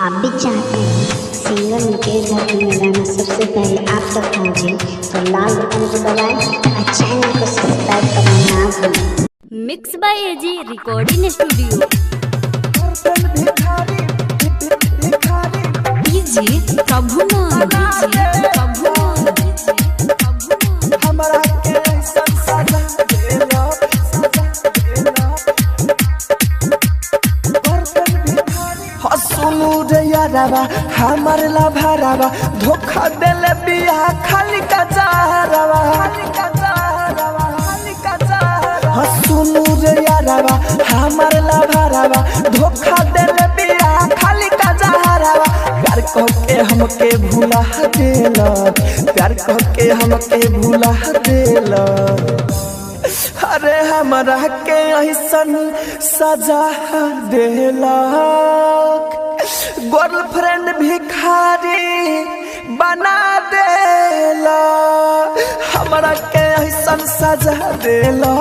आप भी चाहते हैं सिंगर मुकेश भट्ट में गाना सबसे पहले आप तक पहुंचे तो लाल बटन को दबाएं और चैनल को सब्सक्राइब करना ना भूलें। Mix by AG recording studio. DJ Prabhuman हमारा के संसार देलो हसुनु रे यारावा हमर लाभारावा धोखा देले बिया खाली का चारावा हसुनु रे यारावा हमर लाभारावा धोखा देले बिया खाली का चारावा प्यार कह के हमके भूला देला प्यार कह के हमके भूला देला अरे हमरा के ऐसन सजा देला गर्लफ्रेंड भिखारी बना देला हमरा के ऐसन सजा देला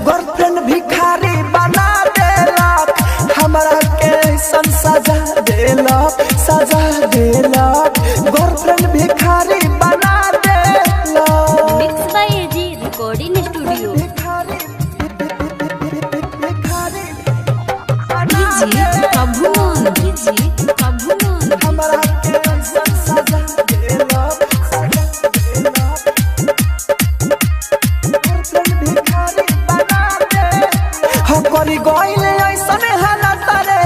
गर्लफ्रेंड भिखारी बना देला हमरा के ऐसन सजा देला गर्लफ्रेंड भिखारी बना देला। Mix by AG recording studio. DJ Prabhuman हमारा के ऐसन सजा देला गर्लफ्रेंड भिखारी बना देला हम करी गइल ऐसन हालत रे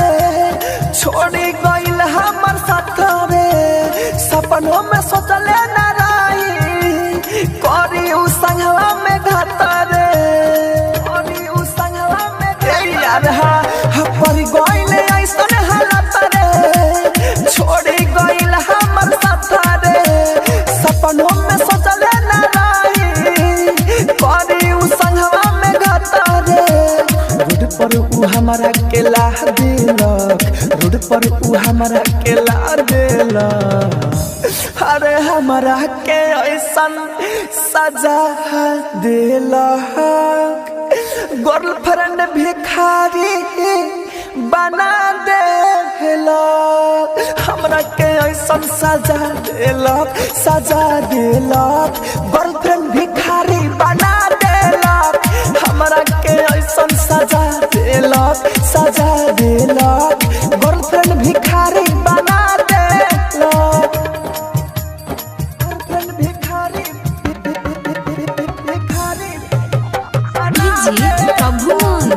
छोड़ी गइल हमर साथ रे सपनों में सोचले ना रही करी उ संगवा में घात रे करी उ संगवा में यार हम करी गइल ऐसन हालत रे छोड़ी गइल हमर साथ रे सपनों में सोचले ना रही करी उ संगवा में घात रे रोड पर उ हमरा के ला देलक रोड पर उ हमरा के ला देलक अरे हमरा के ऐसन सजा देलक गर्लफ्रेंड भिखारी बना देलक हमरा के ऐसन सजा देलक गर्लफ्रेंड भिखारी बना देलक हमरा के ऐसन सजा देलक गर्लफ्रेंड भिखारी बना देलक गर्लफ्रेंड भिखारी डीजे प्रभुमान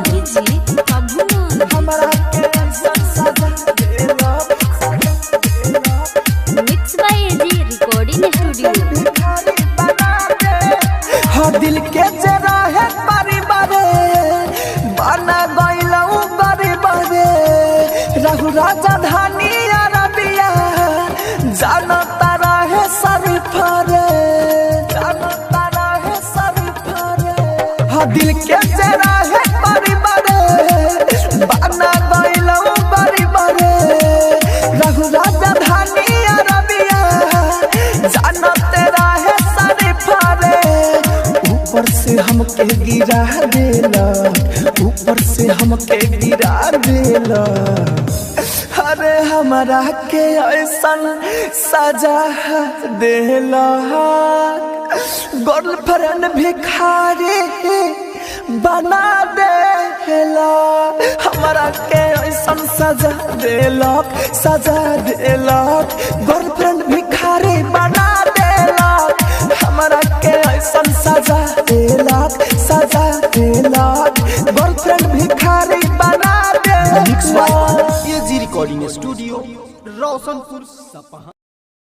हमरा के ऐसन सजा देलक mix by AG recording studio. हर दिल के जरा है परिवार बना गइलऊ गरीब रे रहु राजा धानी अरबिया जानता रहे शरीफ रे हर दिल के जरा है परिवार बना गइलऊ गरीब रे रहु राजा धानी अरबिया जानते रहे शरीफ रे ऊपर से हमके गिरा देला अरे हमरा के ऐसन सजा देला गर्लफ्रेंड भिखारी बना देला हमरा के ऐसन सजा देलक गर्लफ्रेंड भिखारी बना देलक हमरा के ऐसन सजा देलक गर्लफ्रेंड भिखारी बना देलक। एजी रिकॉर्डिंग स्टूडियो रोशनपुर सपहा।